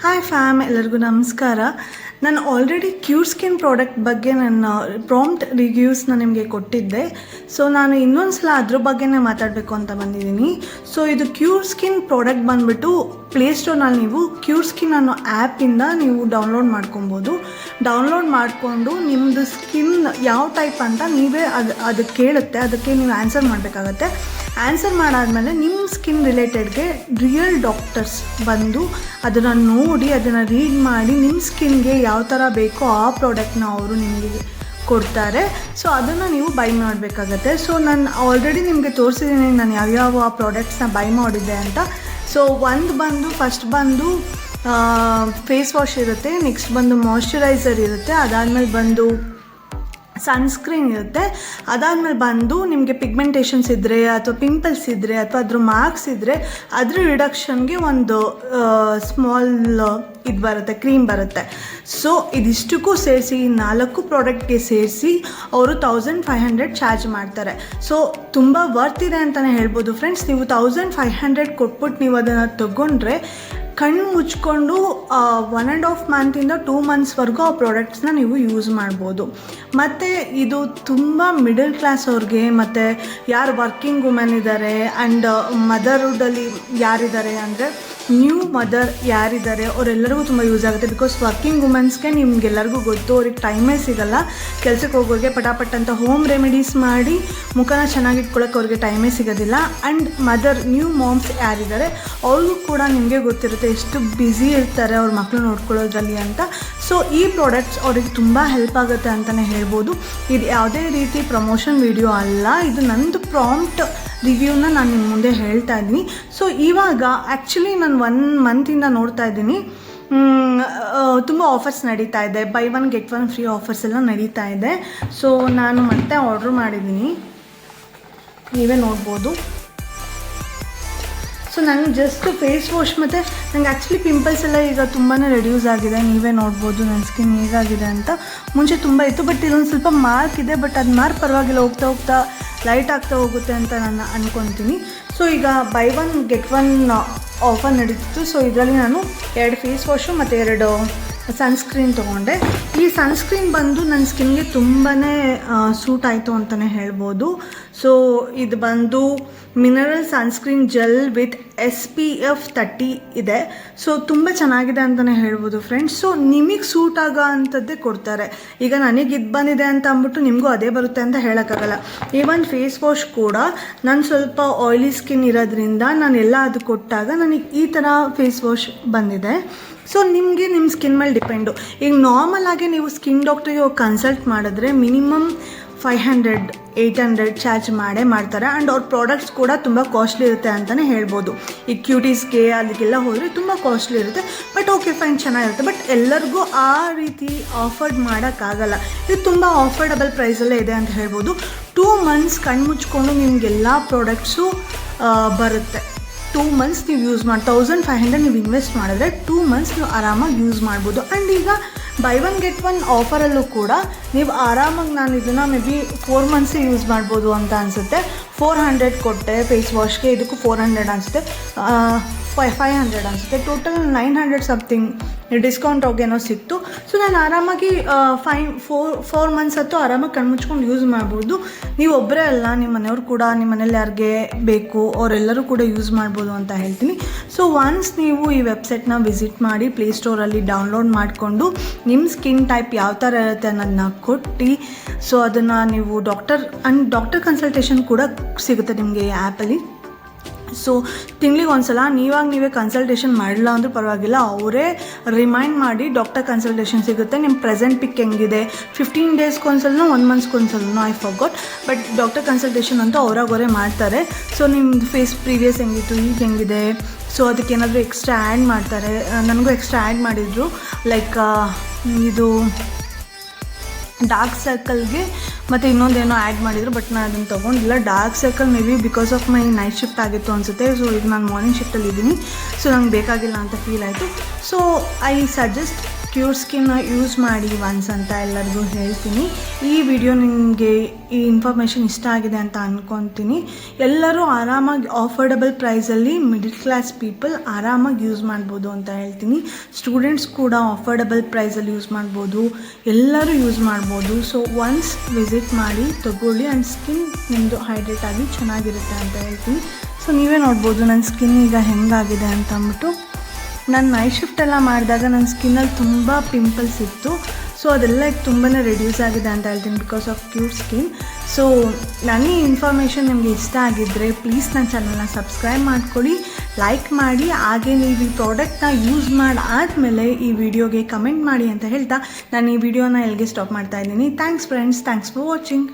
Hi fam, ಎಲ್ಲರಿಗೂ ನಮಸ್ಕಾರ. ನಾನು ಆಲ್ರೆಡಿ ಕ್ಯೂರ್ ಸ್ಕಿನ್ ಪ್ರಾಡಕ್ಟ್ ಬಗ್ಗೆ ನನ್ನ ಪ್ರಾಂಪ್ಟ್ ರಿವ್ಯೂಸ್ನ ನಿಮಗೆ ಕೊಟ್ಟಿದ್ದೆ. ಸೊ ನಾನು ಇನ್ನೊಂದು ಸಲ ಅದ್ರ ಬಗ್ಗೆನೇ ಮಾತಾಡಬೇಕು ಅಂತ ಬಂದಿದ್ದೀನಿ. ಸೊ ಇದು ಕ್ಯೂರ್ ಸ್ಕಿನ್ ಪ್ರಾಡಕ್ಟ್ ಬಂದುಬಿಟ್ಟು ಪ್ಲೇಸ್ಟೋರ್ನಲ್ಲಿ ನೀವು ಕ್ಯೂರ್ ಸ್ಕಿನ್ ಅನ್ನೋ ಆ್ಯಪಿಂದ ನೀವು ಡೌನ್ಲೋಡ್ ಮಾಡ್ಕೊಬೋದು. ಡೌನ್ಲೋಡ್ ಮಾಡಿಕೊಂಡು ನಿಮ್ಮದು ಸ್ಕಿನ್ ಯಾವ ಟೈಪ್ ಅಂತ ನೀವೇ ಅದು ಕೇಳುತ್ತೆ, ಅದಕ್ಕೆ ನೀವು ಆನ್ಸರ್ ಮಾಡಬೇಕಾಗತ್ತೆ. ಆನ್ಸರ್ ಮಾಡಾದಮೇಲೆ ನಿಮ್ಮ ಸ್ಕಿನ್ ರಿಲೇಟೆಡ್ಗೆ ರಿಯಲ್ ಡಾಕ್ಟರ್ಸ್ ಬಂದು ಅದನ್ನು ನೋಡಿ ಅದನ್ನು ರೀಡ್ ಮಾಡಿ ನಿಮ್ಮ ಸ್ಕಿನ್ಗೆ ಯಾವ ಥರ ಬೇಕೋ ಆ ಪ್ರಾಡಕ್ಟ್ನ ಅವರು ನಿಮಗೆ ಕೊಡ್ತಾರೆ. ಸೊ ಅದನ್ನು ನೀವು ಬೈ ಮಾಡಬೇಕಾಗತ್ತೆ. ಸೊ ನಾನು ಆಲ್ರೆಡಿ ನಿಮಗೆ ತೋರಿಸಿದ್ದೀನಿ ನಾನು ಯಾವ್ಯಾವ ಆ ಪ್ರಾಡಕ್ಟ್ಸ್ನ ಬೈ ಮಾಡಿದ್ದೆ ಅಂತ. ಸೊ ಫಸ್ಟ್ ಬಂದು ಫೇಸ್ ವಾಶ್ ಇರುತ್ತೆ, ನೆಕ್ಸ್ಟ್ ಬಂದು ಮಾಯ್ಶ್ಚರೈಸರ್ ಇರುತ್ತೆ, ಅದಾದಮೇಲೆ ಬಂದು ಸನ್ಸ್ಕ್ರೀನ್ ಇರುತ್ತೆ, ಅದಾದಮೇಲೆ ಬಂದು ನಿಮಗೆ ಪಿಗ್ಮೆಂಟೇಷನ್ಸ್ ಇದ್ದರೆ ಅಥವಾ ಪಿಂಪಲ್ಸ್ ಇದ್ದರೆ ಅಥವಾ ಅದ್ರ ಮಾರ್ಕ್ಸ್ ಇದ್ದರೆ ಅದ್ರ ರಿಡಕ್ಷನ್ಗೆ ಒಂದು ಸ್ಮಾಲ್ ಇದು ಬರುತ್ತೆ, ಕ್ರೀಮ್ ಬರುತ್ತೆ. ಸೊ ಇದಿಷ್ಟಕ್ಕೂ ಸೇರಿಸಿ 4 ಪ್ರಾಡಕ್ಟ್ಗೆ ಸೇರಿಸಿ ಅವರು 1500 ಚಾರ್ಜ್ ಮಾಡ್ತಾರೆ. ಸೊ ತುಂಬ ವರ್ತ್ ಇದೆ ಅಂತಲೇ ಹೇಳ್ಬೋದು ಫ್ರೆಂಡ್ಸ್. ನೀವು 1500 ಕೊಟ್ಬಿಟ್ಟು ನೀವು ಅದನ್ನು ತೊಗೊಂಡ್ರೆ ಕಣ್ಣು ಮುಚ್ಕೊಂಡು 1.5 ಮಂತಿಂದ 2 ಮಂತ್ಸ್ವರೆಗೂ ಆ ಪ್ರಾಡಕ್ಟ್ಸ್ನ ನೀವು ಯೂಸ್ ಮಾಡ್ಬೋದು. ಮತ್ತು ಇದು ತುಂಬ ಮಿಡಲ್ ಕ್ಲಾಸ್ ಅವ್ರಿಗೆ ಮತ್ತು ಯಾರು ವರ್ಕಿಂಗ್ ವುಮೆನ್ ಇದ್ದಾರೆ ಆ್ಯಂಡ್ ಮದರ್ಹುಡ್ಡಲ್ಲಿ ಯಾರಿದ್ದಾರೆ ಅಂದರೆ ನ್ಯೂ ಮದರ್ ಯಾರಿದ್ದಾರೆ ಅವರೆಲ್ಲರಿಗೂ ತುಂಬ ಯೂಸ್ ಆಗುತ್ತೆ. ಬಿಕಾಸ್ ವರ್ಕಿಂಗ್ ವುಮೆನ್ಸ್ಗೆ ನಿಮ್ಗೆಲ್ಲರಿಗೂ ಗೊತ್ತು, ಅವ್ರಿಗೆ ಟೈಮೇ ಸಿಗೋಲ್ಲ ಕೆಲಸಕ್ಕೆ ಹೋಗೋರಿಗೆ. ಪಟಾಪಟ್ ಅಂತ ಹೋಮ್ ರೆಮಿಡೀಸ್ ಮಾಡಿ ಮುಖನ ಚೆನ್ನಾಗಿಟ್ಕೊಳ್ಳೋಕೆ ಅವ್ರಿಗೆ ಟೈಮೇ ಸಿಗೋದಿಲ್ಲ. ಆ್ಯಂಡ್ ನ್ಯೂ ಮಾಮ್ಸ್ ಯಾರಿದ್ದಾರೆ ಅವ್ರಿಗೂ ಕೂಡ ನಿಮಗೆ ಗೊತ್ತಿರುತ್ತೆ ಎಷ್ಟು ಬ್ಯುಸಿ ಇರ್ತಾರೆ ಅವ್ರ ಮಕ್ಕಳು ನೋಡ್ಕೊಳ್ಳೋದ್ರಲ್ಲಿ ಅಂತ. ಸೊ ಈ ಪ್ರಾಡಕ್ಟ್ಸ್ ಅವ್ರಿಗೆ ತುಂಬ ಹೆಲ್ಪ್ ಆಗುತ್ತೆ ಅಂತಲೇ ಹೇಳ್ಬೋದು. ಇದು ಯಾವುದೇ ರೀತಿ ಪ್ರಮೋಷನ್ ವಿಡಿಯೋ ಅಲ್ಲ, ಇದು ನಂದು ಪ್ರಾಂಪ್ಟ್ ರಿವ್ಯೂನ ನಾನು ನಿಮ್ಮ ಮುಂದೆ ಹೇಳ್ತಾ ಇದ್ದೀನಿ. ಸೊ ಇವಾಗ ಆ್ಯಕ್ಚುಲಿ ನಾನು 1 ಮಂತಿಂದ ನೋಡ್ತಾ ಇದ್ದೀನಿ ತುಂಬ ಆಫರ್ಸ್ ನಡೀತಾ ಇದೆ, ಬೈ 1 get 1 ಫ್ರೀ ಆಫರ್ಸ್ ಎಲ್ಲ ನಡೀತಾ ಇದೆ. ಸೊ ನಾನು ಮತ್ತೆ ಆರ್ಡ್ರ್ ಮಾಡಿದ್ದೀನಿ, ನೀವೇ ನೋಡ್ಬೋದು. ಸೊ ನಂಗೆ ಜಸ್ಟ್ ಫೇಸ್ ವಾಶ್ ಮತ್ತು ನಂಗೆ ಆ್ಯಕ್ಚುಲಿ ಪಿಂಪಲ್ಸ್ ಎಲ್ಲ ಈಗ ತುಂಬಾ ರೆಡ್ಯೂಸ್ ಆಗಿದೆ, ನೀವೇ ನೋಡ್ಬೋದು ನನ್ನ ಸ್ಕಿನ್ ಹೇಗಾಗಿದೆ ಅಂತ. ಮುಂಚೆ ತುಂಬ ಇತ್ತು, ಬಟ್ ಇದೊಂದು ಸ್ವಲ್ಪ ಮಾರ್ಕ್ ಇದೆ, ಬಟ್ ಅದು ಮಾರ್ಕ್ ಪರವಾಗಿಲ್ಲ, ಹೋಗ್ತಾ ಹೋಗ್ತಾ ಲೈಟ್ ಆಗ್ತಾ ಹೋಗುತ್ತೆ ಅಂತ ನಾನು ಅಂದ್ಕೊತೀನಿ. ಸೊ ಈಗ ಬೈ 1 get 1 ಆಫರ್ ನಡೀತಿತ್ತು. ಸೊ ಇದರಲ್ಲಿ ನಾನು 2 ಫೇಸ್ ವಾಶು ಮತ್ತು 2 ಸನ್ಸ್ಕ್ರೀನ್ ತೊಗೊಂಡೆ. ಈ ಸನ್ಸ್ಕ್ರೀನ್ ಬಂದು ನನ್ನ ಸ್ಕಿನ್ಗೆ ತುಂಬಾ ಸೂಟ್ ಆಯಿತು ಅಂತಲೇ ಹೇಳ್ಬೋದು. ಸೊ ಇದು ಬಂದು mineral sunscreen gel with SPF 30 ಇದೆ. ಸೊ ತುಂಬ ಚೆನ್ನಾಗಿದೆ ಅಂತಲೇ ಹೇಳ್ಬೋದು ಫ್ರೆಂಡ್ಸ್. ಸೊ ನಿಮಗೆ ಸೂಟ್ ಆಗೋ ಅಂಥದ್ದೇ ಕೊಡ್ತಾರೆ. ಈಗ ನನಗೆ ಇದು ಬಂದಿದೆ ಅಂತ ಅಂದ್ಬಿಟ್ಟು ನಿಮಗೂ ಅದೇ ಬರುತ್ತೆ ಅಂತ ಹೇಳೋಕ್ಕಾಗಲ್ಲ. ಈವನ್ ಫೇಸ್ ವಾಶ್ ಕೂಡ ನಾನು ಸ್ವಲ್ಪ ಆಯಿಲಿ ಸ್ಕಿನ್ ಇರೋದ್ರಿಂದ ನಾನೆಲ್ಲ ಅದು ಕೊಟ್ಟಾಗ ನನಗೆ ಈ ಥರ ಫೇಸ್ ವಾಶ್ ಬಂದಿದೆ. ಸೊ ನಿಮಗೆ ನಿಮ್ಮ ಸ್ಕಿನ್ ಮೇಲೆ ಡಿಪೆಂಡು. ಈಗ ನಾರ್ಮಲ್ ಆಗಿ ನೀವು ಸ್ಕಿನ್ ಡಾಕ್ಟ್ರಿಗೆ ಹೋಗಿ ಕನ್ಸಲ್ಟ್ ಮಾಡಿದ್ರೆ ಮಿನಿಮಮ್ 500-800 ಚಾರ್ಜ್ ಮಾಡ್ತಾರೆ. ಆ್ಯಂಡ್ ಅವ್ರ ಪ್ರಾಡಕ್ಟ್ಸ್ ಕೂಡ ತುಂಬ ಕಾಸ್ಟ್ಲಿ ಇರುತ್ತೆ ಅಂತಲೇ ಹೇಳ್ಬೋದು. ಈ ಕ್ಯೂಟೀಸ್ಗೆ ಅಲ್ಲಿಗೆಲ್ಲ ಹೋದರೆ ತುಂಬ ಕಾಸ್ಟ್ಲಿ ಇರುತ್ತೆ, ಬಟ್ ಓಕೆ ಫೈನ್, ಚೆನ್ನಾಗಿರುತ್ತೆ. ಬಟ್ ಎಲ್ಲರಿಗೂ ಆ ರೀತಿ ಆಫರ್ಡ್ ಮಾಡೋಕ್ಕಾಗಲ್ಲ. ಇದು ತುಂಬ ಆಫರ್ಡಬಲ್ ಪ್ರೈಸಲ್ಲೇ ಇದೆ ಅಂತ ಹೇಳ್ಬೋದು. 2 ಮಂತ್ಸ್ ಕಣ್ಣು ಮುಚ್ಕೊಂಡು ನಿಮಗೆಲ್ಲ ಪ್ರಾಡಕ್ಟ್ಸು ಬರುತ್ತೆ. 2 ಮಂತ್ಸ್ ನೀವು ಯೂಸ್ ಮಾಡಿ 1500 ನೀವು ಇನ್ವೆಸ್ಟ್ ಮಾಡಿದ್ರೆ 2 ಮಂತ್ಸ್ ನೀವು ಆರಾಮಾಗಿ ಯೂಸ್ ಮಾಡ್ಬೋದು. ಆ್ಯಂಡ್ ಈಗ ಬೈ 1 get 1 ಆಫರಲ್ಲೂ ಕೂಡ ನೀವು ಆರಾಮಾಗಿ ನಾನು ಇದನ್ನು ಮೇ ಬಿ 4 ಮಂತ್ಸೇ ಯೂಸ್ ಮಾಡ್ಬೋದು ಅಂತ ಅನಿಸುತ್ತೆ. 400 ಕೊಟ್ಟೆ ಫೇಸ್ ವಾಶ್ಗೆ, ಇದಕ್ಕೂ 400 ಅನಿಸುತ್ತೆ, 500 ಅನಿಸುತ್ತೆ, ಟೋಟಲ್ 900 ಸಮಥಿಂಗ್ ಡಿಸ್ಕೌಂಟ್ ಹೋಗೇನೋ ಸಿಕ್ತು. ಸೊ ನಾನು ಆರಾಮಾಗಿ 4 ಮಂತ್ಸ್ ಹತ್ತು ಆರಾಮಾಗಿ ಕಣ್ಮುಚ್ಕೊಂಡು ಯೂಸ್ ಮಾಡ್ಬೋದು. ನೀವು ಒಬ್ಬರೇ ಅಲ್ಲ, ನಿಮ್ಮ ಮನೆಯವ್ರು ಕೂಡ, ನಿಮ್ಮ ಮನೇಲಿ ಯಾರಿಗೆ ಬೇಕು ಅವರೆಲ್ಲರೂ ಕೂಡ ಯೂಸ್ ಮಾಡ್ಬೋದು ಅಂತ ಹೇಳ್ತೀನಿ. ಸೊ ಒನ್ಸ್ ನೀವು ಈ ವೆಬ್ಸೈಟ್ನ ವಿಸಿಟ್ ಮಾಡಿ ಪ್ಲೇಸ್ಟೋರಲ್ಲಿ ಡೌನ್ಲೋಡ್ ಮಾಡಿಕೊಂಡು ನಿಮ್ಮ ಸ್ಕಿನ್ ಟೈಪ್ ಯಾವ ಥರ ಇರುತ್ತೆ ಅನ್ನೋದನ್ನ ಕೊಟ್ಟು, ಸೊ ಅದನ್ನು ನೀವು ಡಾಕ್ಟರ್ ಕನ್ಸಲ್ಟೇಷನ್ ಕೂಡ ಸಿಗುತ್ತೆ ನಿಮಗೆ ಈ ಆ್ಯಪಲ್ಲಿ. ಸೊ ತಿಂಗಳಿಗೆ ಒಂದ್ಸಲ ನೀವೇ ಕನ್ಸಲ್ಟೇಷನ್ ಮಾಡಿಲ್ಲ ಅಂದರೂ ಪರವಾಗಿಲ್ಲ, ಅವರೇ ರಿಮೈಂಡ್ ಮಾಡಿ ಡಾಕ್ಟರ್ ಕನ್ಸಲ್ಟೇಷನ್ ಸಿಗುತ್ತೆ. ನಿಮ್ಮ ಪ್ರೆಸೆಂಟ್ ಪಿಕ್ ಹೆಂಗಿದೆ, 15 ಡೇಸ್ಗೊಂದ್ಸಲನೋ 1 ಮಂತ್ಸ್ಗೊಂದ್ಸಲನೋ I forgot, but doctor consultation ಅಂತೂ ಅವರಾಗವರೇ ಮಾಡ್ತಾರೆ. ಸೊ ನಿಮ್ಮದು ಫೇಸ್ ಪ್ರೀವಿಯಸ್ ಹೆಂಗಿತ್ತು, ಈಗ ಹೆಂಗಿದೆ, ಸೊ ಅದಕ್ಕೇನಾದರೂ ಎಕ್ಸ್ಟ್ರಾ ಆ್ಯಡ್ ಮಾಡ್ತಾರೆ. ನನಗೂ ಎಕ್ಸ್ಟ್ರಾ ಆ್ಯಡ್ ಮಾಡಿದರು, ಲೈಕ್ ಇದು ಡಾರ್ಕ್ ಸರ್ಕಲ್ಗೆ ಮತ್ತು ಇನ್ನೊಂದೇನೋ ಆ್ಯಡ್ ಮಾಡಿದರು, ಬಟ್ ನಾನು ಅದನ್ನು ತೊಗೊಂಡಿಲ್ಲ. Dark circle maybe because of my night shift ಆಗಿತ್ತು ಅನಿಸುತ್ತೆ. ಸೊ ಈಗ ನಾನು ಮಾರ್ನಿಂಗ್ ಶಿಫ್ಟಲ್ಲಿ ಇದ್ದೀನಿ, ಸೊ ನಂಗೆ ಬೇಕಾಗಿಲ್ಲ ಅಂತ ಫೀಲ್ ಆಯಿತು. ಸೊ ಐ ಸಜೆಸ್ಟ್ ಕ್ಯೂರ್ ಸ್ಕಿನ್ನ ಯೂಸ್ ಮಾಡಿ ಒನ್ಸ್ ಅಂತ ಎಲ್ಲರಿಗೂ ಹೇಳ್ತೀನಿ. ಈ ವಿಡಿಯೋ ನಿಮಗೆ ಈ ಇನ್ಫಾರ್ಮೇಷನ್ ಇಷ್ಟ ಆಗಿದೆ ಅಂತ ಅಂದ್ಕೊತೀನಿ. ಎಲ್ಲರೂ ಆರಾಮಾಗಿ ಅಫೋರ್ಡಬಲ್ ಪ್ರೈಸಲ್ಲಿ ಮಿಡಲ್ ಕ್ಲಾಸ್ ಪೀಪಲ್ ಆರಾಮಾಗಿ ಯೂಸ್ ಮಾಡ್ಬೋದು ಅಂತ ಹೇಳ್ತೀನಿ. ಸ್ಟೂಡೆಂಟ್ಸ್ ಕೂಡ ಅಫೋರ್ಡಬಲ್ ಪ್ರೈಸಲ್ಲಿ ಯೂಸ್ ಮಾಡ್ಬೋದು, ಎಲ್ಲರೂ ಯೂಸ್ ಮಾಡ್ಬೋದು. ಸೊ ಒನ್ಸ್ ವಿಸಿಟ್ ಮಾಡಿ ತಗೊಳ್ಳಿ ಆ್ಯಂಡ್ ಸ್ಕಿನ್ ನಿಮ್ಮದು ಹೈಡ್ರೇಟ್ ಆಗಿ ಚೆನ್ನಾಗಿರುತ್ತೆ ಅಂತ ಹೇಳ್ತೀನಿ. ಸೊ ನೀವೇ ನೋಡ್ಬೋದು ನನ್ನ ಸ್ಕಿನ್ ಈಗ ಹೆಂಗಾಗಿದೆ ಅಂತ ಅಂದ್ಬಿಟ್ಟು. ನಾನು ನೈಟ್ ಶಿಫ್ಟ್ ಎಲ್ಲ ಮಾಡಿದಾಗ ನನ್ನ ಸ್ಕಿನ್ನಲ್ಲಿ ತುಂಬ ಪಿಂಪಲ್ಸ್ ಇತ್ತು. ಸೊ ಅದೆಲ್ಲ ಈಗ ತುಂಬಾ ರೆಡ್ಯೂಸ್ ಆಗಿದೆ ಅಂತ ಹೇಳ್ತೀನಿ because of cure skin. So ನನಗೆ ಇನ್ಫಾರ್ಮೇಷನ್ ನಿಮಗೆ ಇಷ್ಟ ಆಗಿದ್ದರೆ ಪ್ಲೀಸ್ ನನ್ನ ಚಾನಲ್ನ ಸಬ್ಸ್ಕ್ರೈಬ್ ಮಾಡ್ಕೊಳ್ಳಿ, ಲೈಕ್ ಮಾಡಿ. ಹಾಗೆ ನೀವು ಈ ಪ್ರಾಡಕ್ಟ್ನ ಯೂಸ್ ಮಾಡಾದಮೇಲೆ ಈ ವಿಡಿಯೋಗೆ ಕಮೆಂಟ್ ಮಾಡಿ ಅಂತ ಹೇಳ್ತಾ ನಾನು ಈ ವಿಡಿಯೋನ ಎಲ್ಲಿಗೆ ಸ್ಟಾಪ್ ಮಾಡ್ತಾ ಇದ್ದೀನಿ. Thanks friends, thanks for watching.